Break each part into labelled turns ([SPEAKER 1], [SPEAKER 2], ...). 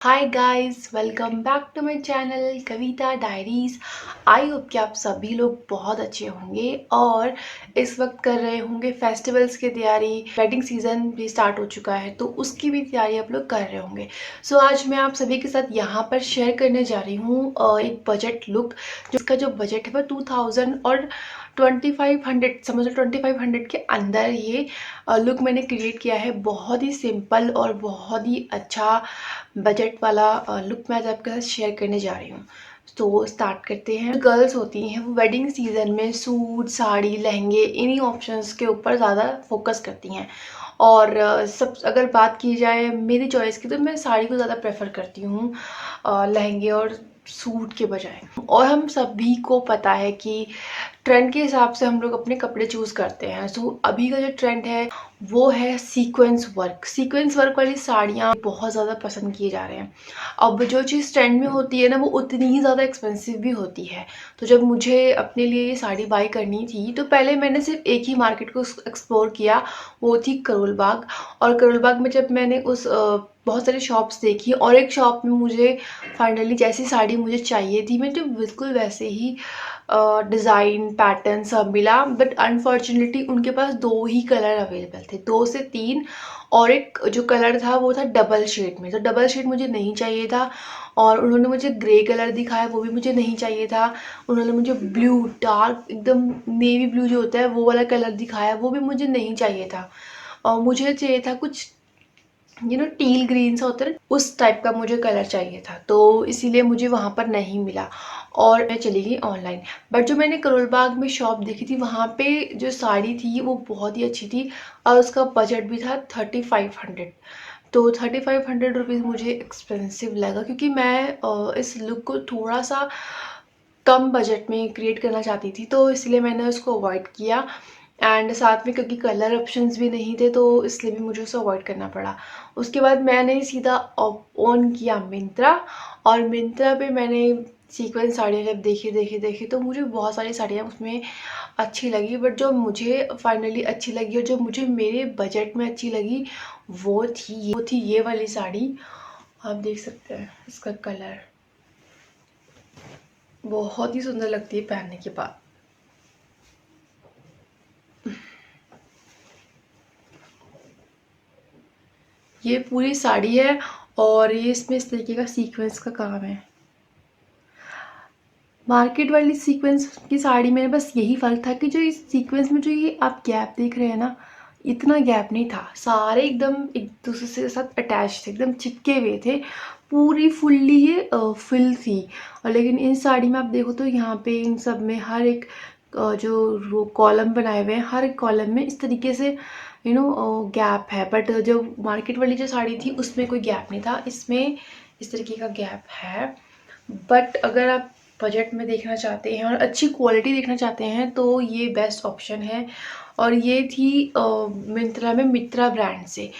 [SPEAKER 1] Hi guys, welcome back to my channel Kavita diaries. I hope कि आप सभी लोग बहुत अच्छे होंगे और इस वक्त कर रहे होंगे फेस्टिवल्स की तैयारी। वेडिंग सीजन भी स्टार्ट हो चुका है तो उसकी भी तैयारी आप लोग कर रहे होंगे। सो आज मैं आप सभी के साथ यहाँ पर शेयर करने जा रही हूँ एक बजट लुक, जिसका जो बजट है वो 2000 और 2500, समझ लो 2500 के अंदर ये लुक मैंने क्रिएट किया है। बहुत ही सिंपल और बहुत ही अच्छा बजट वाला लुक मैं आज आपके साथ शेयर करने जा रही हूँ। तो स्टार्ट करते हैं। गर्ल्स होती हैं वो वेडिंग सीजन में सूट, साड़ी, लहंगे इन्हीं ऑप्शंस के ऊपर ज़्यादा फोकस करती हैं। और सब अगर बात की जाए मेरी चॉइस की तो मैं साड़ी को ज़्यादा प्रेफर करती हूँ लहंगे और सूट के बजाय। और हम सभी को पता है कि ट्रेंड के हिसाब से हम लोग अपने कपड़े चूज़ करते हैं। सो अभी का जो ट्रेंड है वो है सीक्वेंस वर्क। सीक्वेंस वर्क वाली साड़ियाँ बहुत ज़्यादा पसंद किए जा रहे हैं। अब जो चीज़ ट्रेंड में होती है ना वो उतनी ही ज़्यादा एक्सपेंसिव भी होती है। तो जब मुझे अपने लिए ये साड़ी बाई करनी थी तो पहले मैंने सिर्फ एक ही मार्केट को एक्सप्लोर किया, वो थी करोल बाग। और करोल बाग में जब मैंने उस बहुत सारी शॉप्स देखी और एक शॉप में मुझे फाइनली जैसी साड़ी मुझे चाहिए थी, मुझे बिल्कुल वैसे ही डिज़ाइन पैटर्न सब मिला। बट अनफॉर्चुनेटली उनके पास दो ही कलर अवेलेबल थे, दो से तीन। और एक जो कलर था वो था डबल शेड में, तो डबल शेड मुझे नहीं चाहिए था। और उन्होंने मुझे ग्रे कलर दिखाया, वो भी मुझे नहीं चाहिए था। उन्होंने मुझे ब्लू, डार्क एकदम नेवी ब्लू जो होता है वो वाला कलर दिखाया, वो भी मुझे नहीं चाहिए था। और मुझे चाहिए था कुछ टील ग्रीन सा होता है, उस टाइप का मुझे कलर चाहिए था। तो इसीलिए मुझे वहाँ पर नहीं मिला और मैं चली गई ऑनलाइन। बट जो मैंने करोल बाग में शॉप देखी थी वहाँ पे जो साड़ी थी वो बहुत ही अच्छी थी और उसका बजट भी था 3500। तो 3500 रुपीज़ मुझे एक्सपेंसिव लगा, क्योंकि मैं इस लुक को थोड़ा सा कम बजट में क्रिएट करना चाहती थी, तो इसलिए मैंने उसको अवॉइड किया। एंड साथ में क्योंकि कलर ऑप्शंस भी नहीं थे तो इसलिए भी मुझे उसे अवॉइड करना पड़ा। उसके बाद मैंने सीधा ऑन किया मिंत्रा, और मिंत्रा पे मैंने सीक्वेंस साड़ियाँ जब देखी तो मुझे बहुत सारी साड़ियाँ उसमें अच्छी लगी। बट जो मुझे फाइनली अच्छी लगी और जो मुझे मेरे बजट में अच्छी लगी वो थी ये वाली साड़ी। आप देख सकते हैं इसका कलर बहुत ही सुंदर लगती है पहनने के बाद। ये पूरी साड़ी है और ये इसमें इस तरीके का सीक्वेंस का काम है। मार्केट वाली सीक्वेंस की साड़ी में बस यही फ़र्क था कि जो इस सीक्वेंस में जो ये आप गैप देख रहे हैं ना, इतना गैप नहीं था। सारे एकदम एक दूसरे के साथ अटैच थे, एकदम चिपके हुए थे। पूरी फुल्ली ये फिल थी। और लेकिन इन साड़ी में आप देखो तो यहाँ पे इन सब में हर एक जो रो कॉलम बनाए हुए हैं, हर एक कॉलम में इस तरीके से गैप है। बट जो मार्केट वाली जो साड़ी थी उसमें कोई गैप नहीं था, इसमें इस तरीके का गैप है। बट अगर आप बजट में देखना चाहते हैं और अच्छी क्वालिटी देखना चाहते हैं तो ये बेस्ट ऑप्शन है। और ये थी मिंत्रा में, मित्रा ब्रांड से।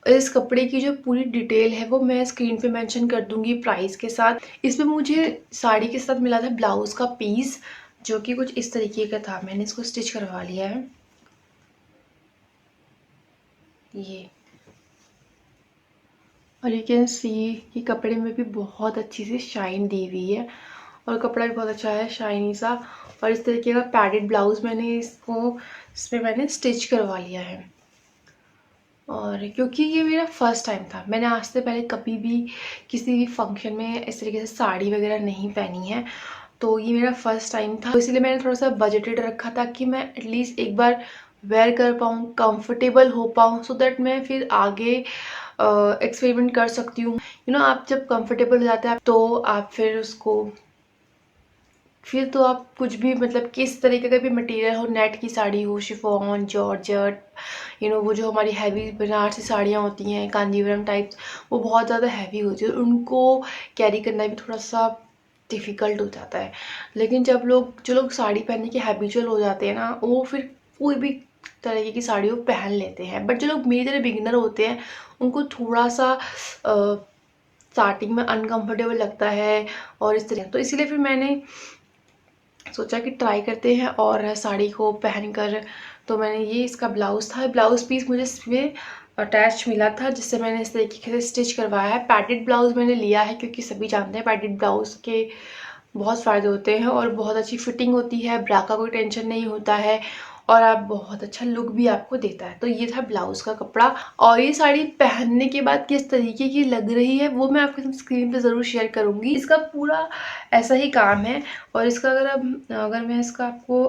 [SPEAKER 1] इस कपड़े की जो पूरी डिटेल है वो मैं स्क्रीन पे मेंशन कर दूंगी प्राइस के साथ। इसमें मुझे साड़ी के साथ मिला था ब्लाउज का पीस, जो कि कुछ इस तरीके का था। मैंने इसको स्टिच करवा लिया है। ये और यू कैन सी कि कपड़े में भी बहुत अच्छी सी शाइन दी हुई है और कपड़ा भी बहुत अच्छा है, शाइनी सा। और इस तरीके का पैडेड ब्लाउज इसमें मैंने स्टिच करवा लिया है। और क्योंकि ये मेरा फर्स्ट टाइम था, मैंने आज से पहले कभी भी किसी भी फंक्शन में इस तरीके से साड़ी वगैरह नहीं पहनी है, तो ये मेरा फर्स्ट टाइम था। तो इसलिए मैंने थोड़ा सा बजटेड रखा ताकि मैं एटलीस्ट एक बार वेयर कर पाऊँ, कंफर्टेबल हो पाऊँ, सो दैट मैं फिर आगे एक्सपेरिमेंट कर सकती हूँ। आप जब कंफर्टेबल हो जाते हैं तो आप फिर तो आप कुछ भी, मतलब किस तरीके का भी मटेरियल हो, नेट की साड़ी हो, शिफॉन, जॉर्जेट, वो जो हमारी हैवी बनारसी साड़ियाँ होती हैं कांजीवरम टाइप्स, वो बहुत ज़्यादा हैवी होती है, उनको कैरी करना भी थोड़ा सा डिफ़िकल्ट हो जाता है। लेकिन जो लोग साड़ी पहनने के हैबिचुअल हो जाते हैं ना, वो फिर कोई भी तरीके की साड़ी वो पहन लेते हैं। बट जो लोग मेरी तरह बिगिनर होते हैं उनको थोड़ा सा स्टार्टिंग में अनकंफर्टेबल लगता है और इस तरह। तो इसीलिए फिर मैंने सोचा कि ट्राई करते हैं और साड़ी को पहनकर। तो मैंने ये इसका ब्लाउज़ था, ब्लाउज़ पीस मुझे इसमें अटैच मिला था, जिससे मैंने इस तरीके से स्टिच करवाया है। पैडेड ब्लाउज मैंने लिया है क्योंकि सभी जानते हैं पैडेड ब्लाउज के बहुत फ़ायदे होते हैं और बहुत अच्छी फिटिंग होती है, ब्रा का कोई टेंशन नहीं होता है और आप बहुत अच्छा लुक भी आपको देता है। तो ये था ब्लाउज़ का कपड़ा। और ये साड़ी पहनने के बाद किस तरीके की लग रही है वो मैं आपके साथ स्क्रीन पे ज़रूर शेयर करूँगी। इसका पूरा ऐसा ही काम है और इसका अगर मैं इसका आपको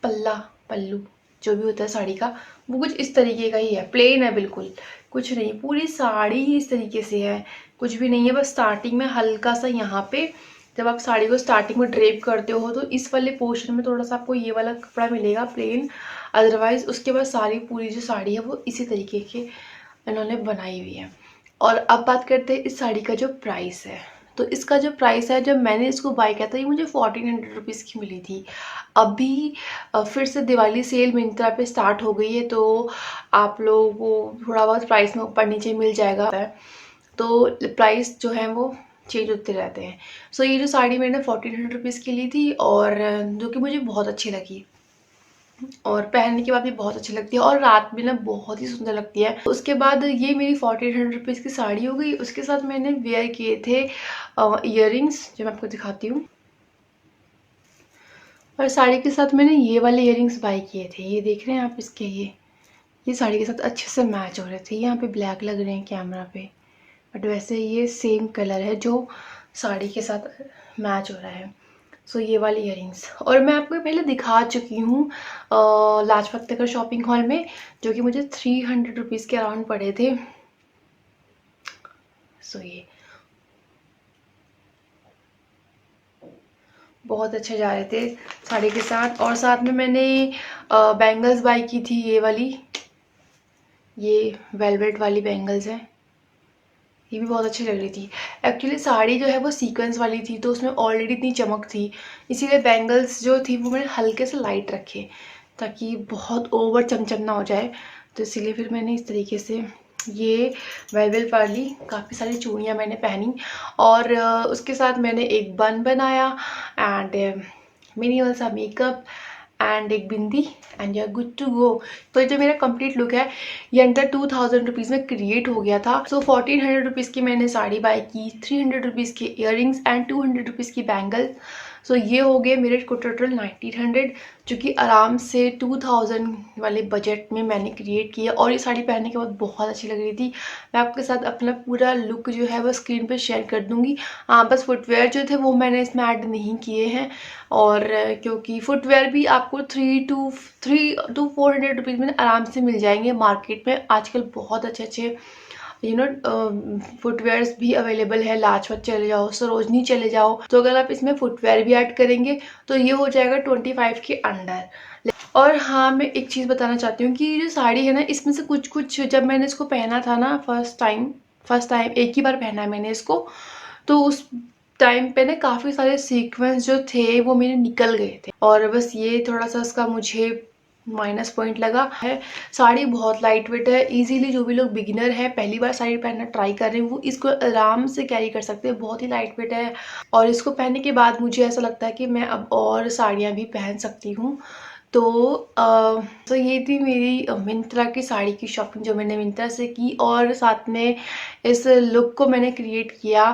[SPEAKER 1] पल्लू जो भी होता है साड़ी का, वो कुछ इस तरीके का ही है, प्लेन है बिल्कुल, कुछ नहीं, पूरी साड़ी ही इस तरीके से है, कुछ भी नहीं है। बस स्टार्टिंग में हल्का सा यहाँ पे जब आप साड़ी को स्टार्टिंग में ड्रेप करते हो तो इस वाले पोर्शन में थोड़ा सा आपको ये वाला कपड़ा मिलेगा प्लेन, अदरवाइज उसके बाद सारी पूरी जो साड़ी है वो इसी तरीके के इन्होंने बनाई हुई है। और अब बात करते हैं इस साड़ी का जो प्राइस है। तो इसका जो प्राइस है, जब मैंने इसको बाय किया था ये मुझे 1400 रुपीज़ की मिली थी। अभी फिर से दिवाली सेल मिंत्रा पे स्टार्ट हो गई है, तो आप लोगों को थोड़ा बहुत प्राइस में ऊपर नीचे मिल जाएगा। तो प्राइस जो है वो चेंज होते रहते हैं। सो ये जो साड़ी मैंने 1400 रुपीज़ की ली थी और जो कि मुझे बहुत अच्छी लगी और पहनने के बाद भी बहुत अच्छी लगती है और रात में ना बहुत ही सुंदर लगती है। उसके बाद ये मेरी 1400 रुपीज़ की साड़ी हो गई। उसके साथ मैंने वेयर किए थे इयररिंग्स, जो मैं आपको दिखाती हूँ। और साड़ी के साथ मैंने ये वाले इयररिंग्स बाय किए थे, ये देख रहे हैं आप इसके, ये साड़ी के साथ अच्छे से मैच हो रहे थे। यहाँ पे ब्लैक लग रहे हैं कैमरा पे, बट वैसे ये सेम कलर है जो साड़ी के साथ मैच हो रहा है। सो ये वाली इयररिंग्स, और मैं आपको पहले दिखा चुकी हूँ लाजपत नगर शॉपिंग हॉल में, जो कि मुझे 300 रुपीज़ के अराउंड पड़े थे। सो ये बहुत अच्छे जा रहे थे साड़ी के साथ। और साथ में मैंने बैंगल्स बाय की थी, ये वाली, ये वेलवेट वाली बैंगल्स है, ये भी बहुत अच्छी लग रही थी। एक्चुअली साड़ी जो है वो सीक्वेंस वाली थी तो उसमें ऑलरेडी इतनी चमक थी, इसीलिए बैंगल्स जो थी वो मैंने हल्के से लाइट रखे ताकि बहुत ओवर चमचम ना हो जाए। तो इसीलिए फिर मैंने इस तरीके से ये वेलवेट वाली काफ़ी सारी चूड़ियाँ मैंने पहनी और उसके साथ मैंने एक बन बनाया एंड मिनिमल सा मेकअप एंड एक bindi and you are good to go. तो जो मेरा कंप्लीट लुक है ये अंडर 2000 रुपीज़ में क्रिएट हो गया था। सो 1400 रुपीज़ की मैंने साड़ी बाय की, 300 रुपीज़ के इयररिंग्स एंड 200 रुपीज़ की बैंगल। सो ये हो गए मेरे को टोटल 1900, जो कि आराम से 2000 वाले बजट में मैंने क्रिएट किया। और ये साड़ी पहनने के बाद बहुत अच्छी लग रही थी। मैं आपके साथ अपना पूरा लुक जो है वो स्क्रीन पे शेयर कर दूंगी। हाँ, बस फुटवेयर जो थे वो मैंने इसमें ऐड नहीं किए हैं, और क्योंकि फुटवेयर भी आपको 300 to 400 रुपीज़ में आराम से मिल जाएंगे मार्केट में। आजकल बहुत अच्छे अच्छे फुटवेयर्स भी अवेलेबल है। लाजपत चले जाओ, सरोजनी चले जाओ, तो अगर आप इसमें फुटवेयर भी ऐड करेंगे तो ये हो जाएगा 25 के अंडर। और हाँ, मैं एक चीज़ बताना चाहती हूँ कि ये जो साड़ी है ना, इसमें से कुछ कुछ जब मैंने इसको पहना था ना फर्स्ट टाइम एक ही बार पहना है मैंने इसको, तो उस टाइम पे ना काफ़ी सारे सीक्वेंस जो थे वो मेरे निकल गए थे और बस ये थोड़ा सा इसका मुझे माइनस पॉइंट लगा है। साड़ी बहुत लाइट वेट है, इजीली जो भी लोग बिगिनर है, पहली बार साड़ी पहनना ट्राई कर रहे हैं, वो इसको आराम से कैरी कर सकते हैं। बहुत ही लाइट वेट है और इसको पहनने के बाद मुझे ऐसा लगता है कि मैं अब और साड़ियाँ भी पहन सकती हूँ। तो ये थी मेरी मिंत्रा की साड़ी की शॉपिंग जो मैंने मिंत्रा से की, और साथ में इस लुक को मैंने क्रिएट किया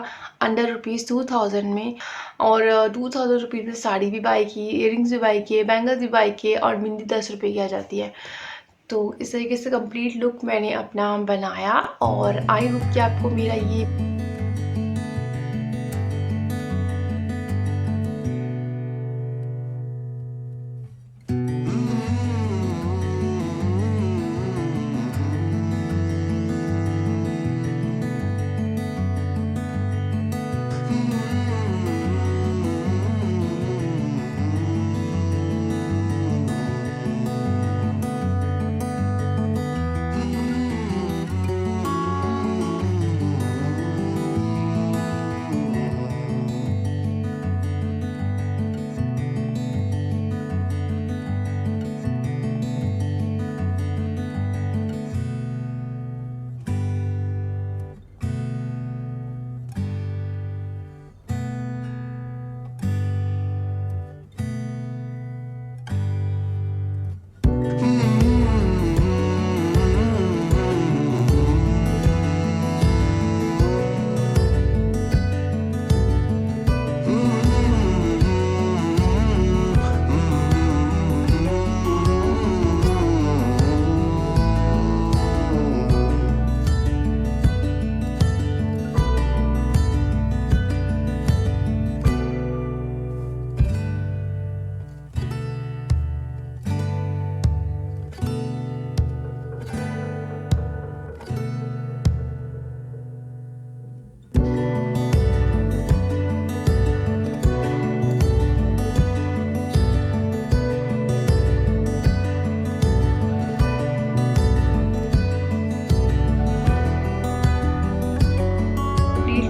[SPEAKER 1] अंडर ₹2000 में। और 2000 रुपीज़ में साड़ी भी बाय की, इयररिंग्स भी बाय किए, बैंगल्स भी बाय किए और बिंदी 10 रुपये की आ जाती है। तो इस तरीके से कंप्लीट लुक मैंने अपना बनाया और आई होप कि आपको मेरा ये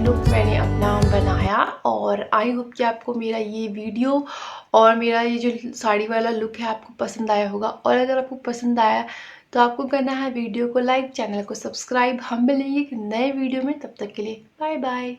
[SPEAKER 1] लुक मैंने अपना बनाया और आई होप कि आपको मेरा ये वीडियो और मेरा ये जो साड़ी वाला लुक है आपको पसंद आया होगा। और अगर आपको पसंद आया तो आपको करना है वीडियो को लाइक, चैनल को सब्सक्राइब। हम मिलेंगे एक नए वीडियो में, तब तक के लिए बाय बाय।